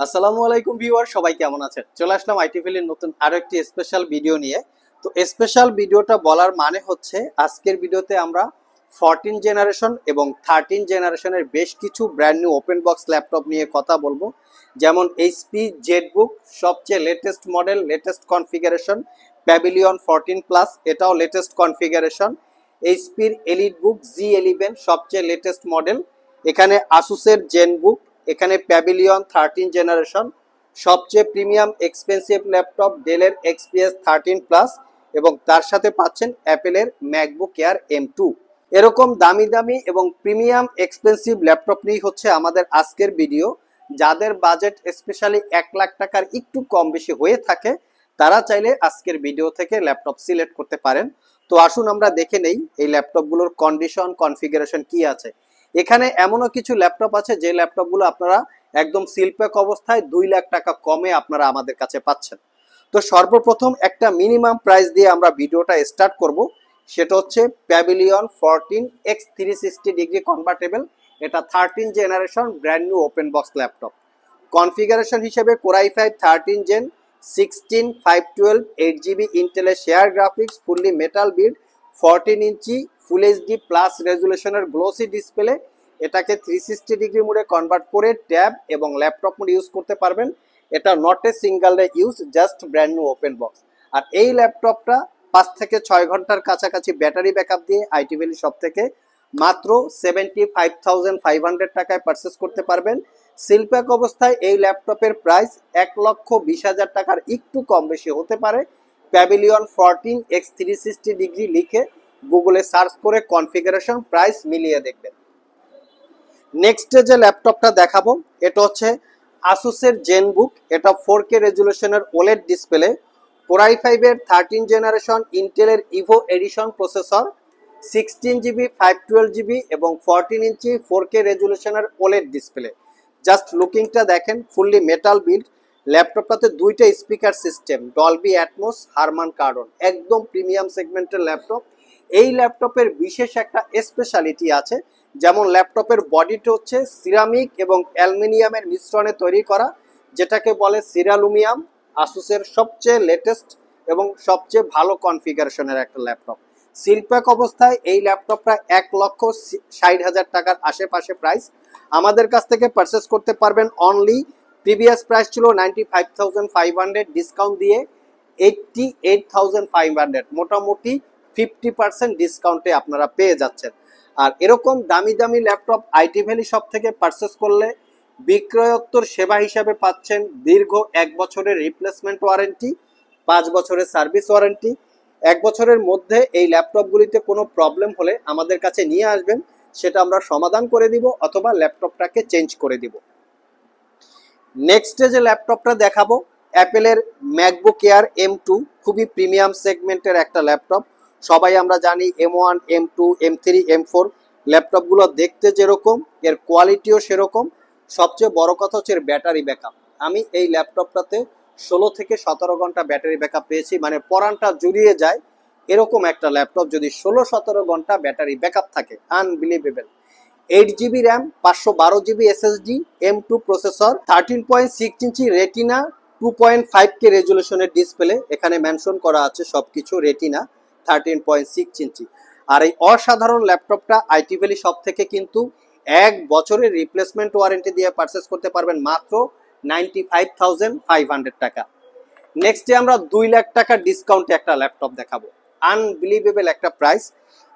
আসসালামু আলাইকুম ভিউয়ার, সবাই কেমন আছেন? চলে আসলাম আইটি ভ্যালির নতুন আরো একটি স্পেশাল ভিডিও নিয়ে। তো স্পেশাল ভিডিওটা বলার মানে হচ্ছে আজকের ভিডিওতে আমরা 14 জেনারেশন এবং 13 জেনারেশনের বেশ কিছু brand new open box laptop নিয়ে কথা বলবো। যেমন এইচপি জেটবুক সবচেয়ে latest model, latest configuration, Pavilion 14 plus এটাও লেটেস্ট কনফিগারেশন, এইচপির এলিট বুক G11 সবচেয়ে লেটেস্ট মডেল, এখানে আসুসের জেনবুক, এখানে প্যাভিলিয়ন 13 জেনারেশন সবচেয়ে প্রিমিয়াম এক্সপেন্সিভ ল্যাপটপ ডেলের XPS 13 প্লাস এবং তার সাথে পাচ্ছেন অ্যাপেলের ম্যাকবুক এয়ার M2। এরকম দামি দামি এবং প্রিমিয়াম এক্সপেন্সিভ ল্যাপটপ নিয়েই হচ্ছে আমাদের আজকের ভিডিও। যাদের বাজেট স্পেশালি 1 লাখ টাকার একটু কম বেশি হয়ে থাকে তারা চাইলে আজকের ভিডিও থেকে ল্যাপটপ সিলেক্ট করতে পারেন। তো আসুন আমরা দেখে নেই এই ল্যাপটপগুলোর কন্ডিশন কনফিগারেশন কি আছে। এখানে এমনও কিছু ল্যাপটপ আছে যে ল্যাপটপগুলো আপনারা একদম সিলপ্যাক অবস্থায় 2 লাখ টাকা কমে আপনারা আমাদের কাছে পাচ্ছেন। তো সর্বপ্রথম একটা মিনিমাম প্রাইস দিয়ে আমরা ভিডিওটা স্টার্ট করব, সেটা হচ্ছে প্যাভিলিয়ন 14X360 কনভার্টেবল। এটা 13 generation brand new open box laptop. Configuration হিসেবে কোর i5 13 জেন 16 512 8GB ইন্টেলের share graphics, fully metal build, 14 ইঞ্চি ফুল এইচডি প্লাস রেজুলেশনের গ্লোসি ডিসপ্লে। এটাকে 360 মোডে কনভার্ট করে ট্যাব এবং ল্যাপটপ মোড ইউজ করতে পারবেন। এটা not a single day use, just brand new open box. আর এই ল্যাপটপটা 5 থেকে 6 ঘন্টার কাছাকাছি ব্যাটারি ব্যাকআপ দিয়ে আইটি ভ্যালি শপ থেকে মাত্র 75,500 টাকায় পারচেস করতে পারবেন। সিলপ্যাক অবস্থায় এই ল্যাপটপের প্রাইস 1,20,000 টাকার একটু কম বেশি হতে পারে। প্যাভিলিয়ন 14X360 লিখে গুগলে সার্চ করে কনফিগারেশন প্রাইস মিলিয়ে দেখবেন। নেক্সট যে ল্যাপটপটা দেখাবো এটা হচ্ছে আসুসের জেনবুক। এটা 4K রেজুলেশনের ওলেড ডিসপ্লে, কোর i5 এর 13 জেনারেশন ইন্টেলের Evo edition processor, 16GB 512GB এবং 14 ইঞ্চি 4K রেজুলেশনের ওলেড ডিসপ্লে। জাস্ট লুকিংটা দেখেন, ফুললি মেটাল বিল্ড। ল্যাপটপটাতে দুইটা speaker system, Dolby Atmos, Harman Kardon, একদম প্রিমিয়াম সেগমেন্টের ল্যাপটপ। এই ল্যাপটপের বিশেষ একটা স্পেশালিটি আছে, যেমন ল্যাপটপের বডিটা হচ্ছে সিরামিক এবং অ্যালুমিনিয়ামের মিশ্রণে তৈরি করা, যেটাকে বলে সিরালুমিয়াম। আসুসের সবচেয়ে লেটেস্ট এবং সবচেয়ে ভালো কনফিগারেশনের একটা ল্যাপটপ। সিলপ্যাক অবস্থায় এই ল্যাপটপটা 1,60,000 টাকার আশেপাশে প্রাইস। আমাদের কাছ থেকে পারচেস করতে পারবেন অনলি, প্রিভিয়াস প্রাইস ছিল 95,500, ডিসকাউন্ট দিয়ে 88,500, মোটামুটি 50% ডিসকাউন্টে আপনারা পেয়ে যাচ্ছেন। আর এরকম দামি দামি ল্যাপটপ আইটি ভ্যালি শপ থেকে পারচেস করলে বিক্রয়োত্তর সেবা হিসাবে পাচ্ছেন দীর্ঘ 1 বছরের রিপ্লেসমেন্ট ওয়ারেন্টি, 5 বছরের সার্ভিস ওয়ারেন্টি। 1 বছরের মধ্যে এই ল্যাপটপগুলিতে কোনো প্রবলেম হলে আমাদের কাছে নিয়ে আসবেন, সেটা আমরা সমাধান করে দিব অথবা ল্যাপটপটাকে চেঞ্জ করে দিব। নেক্সট যে ল্যাপটপটা দেখাবো অ্যাপেলের ম্যাকবুক এয়ার M2, খুবই প্রিমিয়াম সেগমেন্টের একটা ল্যাপটপ। সবাই আমরা জানি M1 M2 M3 M4 ল্যাপটপগুলো দেখতে যেরকম এর কোয়ালিটিও সেরকম। সবচেয়ে বড় কথা হচ্ছে এর ব্যাটারি ব্যাকআপ। আমি এই ল্যাপটপটাতে 16 থেকে 17 ঘন্টা ব্যাটারি ব্যাকআপ পেয়েছি, মানে পরানটা জুড়িয়ে যায় এরকম একটা ল্যাপটপ যদি 16-17 ঘন্টা ব্যাটারি ব্যাকআপ থাকে, unbelievable. 8GB RAM, 512GB SSD, M2 processor, 13.6 ইঞ্চি রেটিনা, 2.5K রেজুলেশনের ডিসপ্লে, এখানে মেনশন করা আছে সবকিছু, রেটিনা 13.6 ইঞ্চি। আর এই অসাধারণ ল্যাপটপটা আইটি ভ্যালি শপ থেকে কিন্তু 1 বছরের রিপ্লেসমেন্ট ওয়ারেন্টি দিয়ে পারচেস করতে পারবেন মাত্র 95,500 টাকা। নেক্সটে আমরা 2 লাখ টাকা ডিসকাউন্টে একটা ল্যাপটপ দেখাবো, আনবিলিভেবল একটা প্রাইস।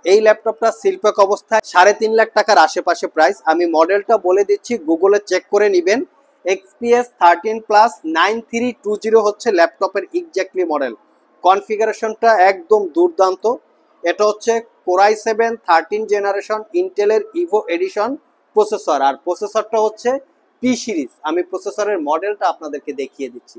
এই ল্যাপটপটা সিলপ্যাক অবস্থায় 3.5 লাখ টাকার আশেপাশে প্রাইস। আমি মডেলটা বলে দিচ্ছি, গুগলে চেক করে নেবেন। XPS 13 প্লাস 9320 হচ্ছে ল্যাপটপের এক্স্যাক্টলি মডেল। কনফিগারেশনটা একদম দুর্দান্ত। এটা হচ্ছে কোর i7 13 জেনারেশন ইন্টেলের ইভো এডিশন প্রসেসর, আর প্রসেসরটা হচ্ছে পি সিরিজ। আমি প্রসেসরের মডেলটা আপনাদেরকে দেখিয়ে দিচ্ছি।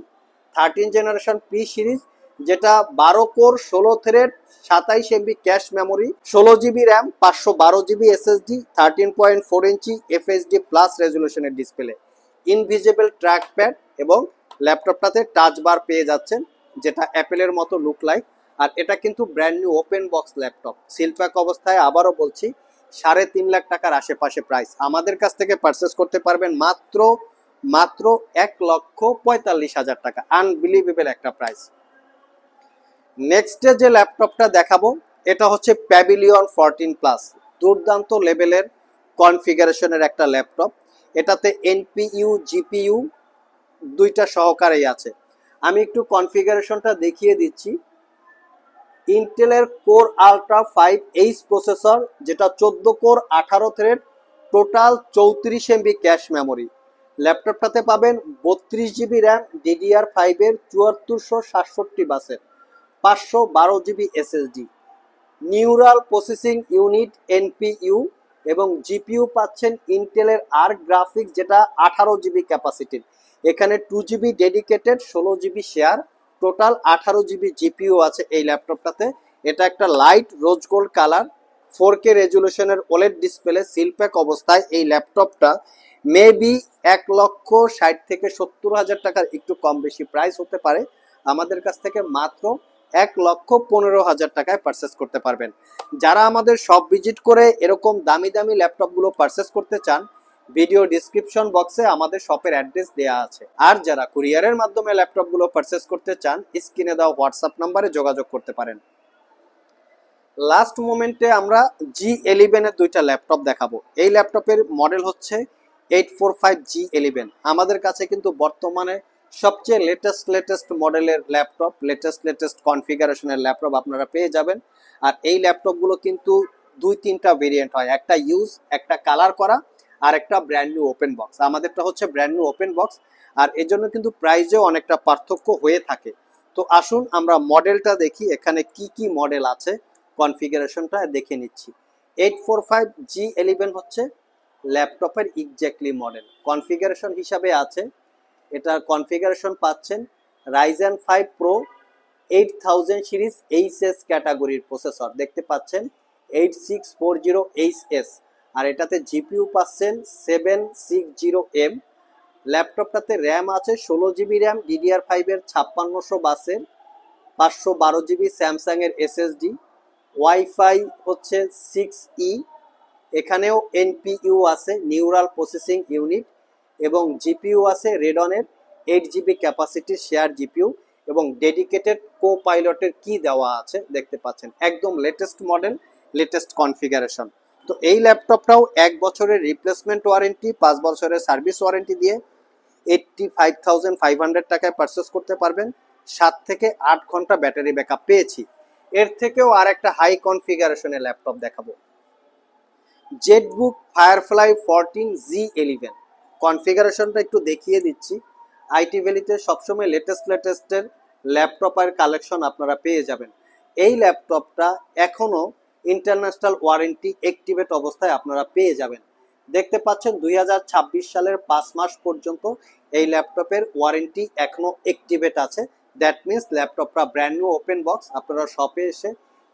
13 জেনারেশন পি সিরিজ, যেটা 12 core 16 thread 27 MB cache memory, 16GB RAM, 512GB SSD, 13.4 ইঞ্চি FHD প্লাস রেজুলেশনের ডিসপ্লে, ইনভিজিবল ট্র্যাক প্যাড এবং ল্যাপটপটাতে টাচ বার পেয়ে যাচ্ছেন, যেটা অ্যাপেলের মতো লুক লাইক। আর এটা কিন্তু brand new open box laptop, seal pack অবস্থায় আবারও বলছি 3.5 লাখ টাকার আশেপাশে প্রাইস। আমাদের কাছ থেকে পারচেস করতে পারবেন মাত্র মাত্র 1,45,000 টাকা। আনবিলিভেবল একটা প্রাইস। নেক্সটে যে ল্যাপটপটা দেখাবো এটা হচ্ছে প্যাভিলিয়ন 14 প্লাস। দুর্দান্ত লেভেলের কনফিগারেশনের একটা ল্যাপটপ। এটাতে এনপিইউ জিপিইউ দুইটা সহকারেই আছে। আমি একটু কনফিগারেশনটা দেখিয়ে দিচ্ছি। ইন্টেলের কোর আলট্রা 5H প্রসেসর, যেটা 14 core 18 thread, total 34 MB cache memory. ল্যাপটপটাতে পাবেন 32 জিবি র্যাম, DDR5 এর 7467 বাসের, 512 GB SSD, neural processing unit NPU, এবং জিপিইউ পাচ্ছেন ইন্টেলের আর্ক গ্রাফিক্স, যেটা 18 জিবি ক্যাপাসিটির। এখানে 2 GB dedicated, 16 GB share, total 18 GB GPU আছে এই ল্যাপটপটাতে। এটা একটা light rose gold colour 4K রেজুলেশনের ওলেড ডিসপ্লে সিলপ্যাক অবস্থায়। এই ল্যাপটপটা মেবি 1,60,000 থেকে 70,000 টাকার একটু কম বেশি প্রাইস হতে পারে। আমাদের কাছ থেকে মাত্র 1,15,000 টাকায় পারচেস করতে পারবেন। যারা আমাদের শপ ভিজিট করে এরকম দামি দামি ল্যাপটপগুলো পারচেস করতে চান, ভিডিও ডিসক্রিপশন বক্সে আমাদের শপের অ্যাড্রেস দেওয়া আছে। আর যারা কুরিয়ারের মাধ্যমে ল্যাপটপগুলো পারচেস করতে চান, স্ক্রিনে দেওয়া হোয়াটসঅ্যাপ নাম্বারে যোগাযোগ করতে পারেন। লাস্ট মোমেন্টে আমরা G11 এর দুইটা ল্যাপটপ দেখাবো। এই ল্যাপটপের মডেল হচ্ছে 845G11। আমাদের কাছে কিন্তু বর্তমানে সবচেয়ে লেটেস্ট মডেলের ল্যাপটপ, লেটেস্ট কনফিগারেশনের ল্যাপটপ আপনারা পেয়ে যাবেন। আর এই ল্যাপটপগুলো কিন্তু 2-3টা ভেরিয়েন্ট হয়, একটা ইউজ, একটা কালার করা, আর একটা ব্র্যান্ড নিউ ওপেন বক্স। আমাদেরটা হচ্ছে ব্র্যান্ড নিউ ওপেন বক্স, আর এর জন্য কিন্তু প্রাইসেও অনেকটা পার্থক্য হয়ে থাকে। তো আসুন আমরা মডেলটা দেখি, এখানে কি কি মডেল আছে, কনফিগারেশনটা দেখে নিচ্ছি। 845G11 হচ্ছে ল্যাপটপের এক্স্যাক্টলি মডেল। কনফিগারেশন হিসাবে আছে, এটা কনফিগারেশন পাচ্ছেন Ryzen 5 Pro 8000 সিরিজ এইচএস ক্যাটাগরির প্রসেসর দেখতে পাচ্ছেন, 8640HS। আর এটাতে জিপিইউ পাচ্ছেন 760M। ল্যাপটপটাতে র্যাম আছে 16 জিবি র্যাম, DDR5 এর 5600 বাসের, 512 জিবি স্যামসাং এর এসএসডি, ওয়াইফাই হচ্ছে 6E। এখানেও এনপিইউ আছে, নিউরাল প্রসেসিং ইউনিট, এবং জিপিইউ আছে রেডনের 8 জিবি ক্যাপাসিটির শেয়ার জিপিইউ, এবং ডেডিকেটেড কো পাইলটের কি দেওয়া আছে দেখতে পাচ্ছেন। একদম লেটেস্ট মডেল, লেটেস্ট কনফিগারেশন। তো এই ল্যাপটপটাও 1 বছরের রিপ্লেসমেন্ট ওয়ারেন্টি, 5 বছরের সার্ভিস ওয়ারেন্টি দিয়ে 85,500 টাকায় পারচেস করতে পারবেন। 7 থেকে 8 ঘন্টা ব্যাটারি ব্যাকআপ পেয়েছি। এর থেকেও আর একটা হাই কনফিগারেশনের ল্যাপটপ দেখাবো, জেটবুক ফায়ারফ্লাই 14G11। কনফিগারেশনটা একটু দেখিয়ে দিচ্ছি। আইটি ভ্যালিতে সবসময় লেটেস্টের ল্যাপটপ আর কালেকশন আপনারা পেয়ে যাবেন। এই ল্যাপটপটা এখনো ইন্টারন্যাশনাল ওয়ারেন্টি অ্যাক্টিভেট অবস্থায় আপনারা পেয়ে যাবেন। দেখতে পাচ্ছেন 2026 সালের 5 মাস পর্যন্ত এই ল্যাপটপের ওয়ারেন্টি এখনো অ্যাক্টিভেট আছে। দ্যাট মিনস ল্যাপটপটা ব্র্যান্ড নিউ ওপেন বক্স, আপনারা শপে এসে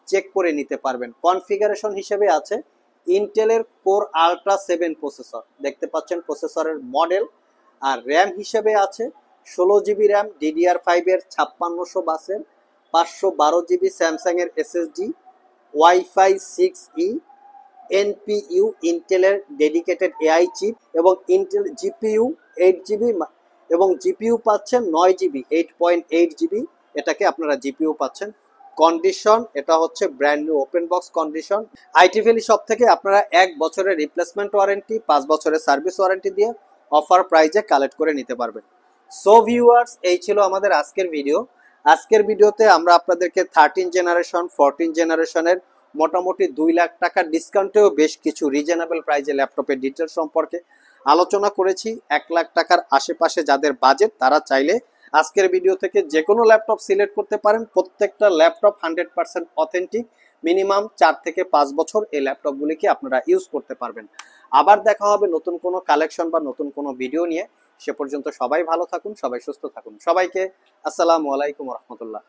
চেক করে নিতে পারবেন। কনফিগারেশন হিসেবে আছে ইন্টেলের কোর আলট্রা 7 প্রসেসর, দেখতে পাচ্ছেন প্রসেসরের মডেল। আর র্যাম হিসেবে আছে 16 জিবি র্যাম, DDR5 এর 5600 বাসের, 512 জিবি স্যামসাং এর এসএসডি, ওয়াইফাই 6E, এনপিইউ ইন্টেলের ডেডিকেটেড এআই চিপ, এবং ইন্টেল জিপিইউ 8 জিবি, এবং জিপিইউ পাচ্ছেন 9 জিবি, 8.8 জিবি, এটাকে আপনারা জিপিইউ পাচ্ছেন। কন্ডিশন এটা হচ্ছে brand new open box condition. IT valley shop থেকে আপনারা 1 বছরের রিপ্লেসমেন্ট ওয়ারেন্টি, 5 বছরের সার্ভিস ওয়ারেন্টি দিয়ে অফার প্রাইজে কালেক্ট করে নিতে পারবেন। সো ভিউয়ার্স, এই ছিল আমাদের আজকের ভিডিও। আজকের ভিডিওতে আমরা আপনাদেরকে 13 জেনারেশন 14 জেনারেশনের মোটামুটি 2 লাখ টাকার ডিসকাউন্টেও বেশ কিছু রিজনেবল প্রাইজে ল্যাপটপের ডিটেলস সম্পর্কে আলোচনা করেছি। 1 লাখ টাকার আশেপাশে যাদের বাজেট, তারা চাইলে আজকের ভিডিও থেকে যে কোনো ল্যাপটপ সিলেক্ট করতে পারেন। প্রত্যেকটা ল্যাপটপ 100% অথেন্টিক, মিনিমাম 4 থেকে 5 বছর এই ল্যাপটপগুলিকে আপনারা ইউজ করতে পারবেন। আবার দেখা হবে নতুন কোনো কালেকশন বা নতুন কোনো ভিডিও নিয়ে। সে পর্যন্ত সবাই ভালো থাকুন, সবাই সুস্থ থাকুন। সবাইকে আসসালামু আলাইকুম রহমতুল্লাহ।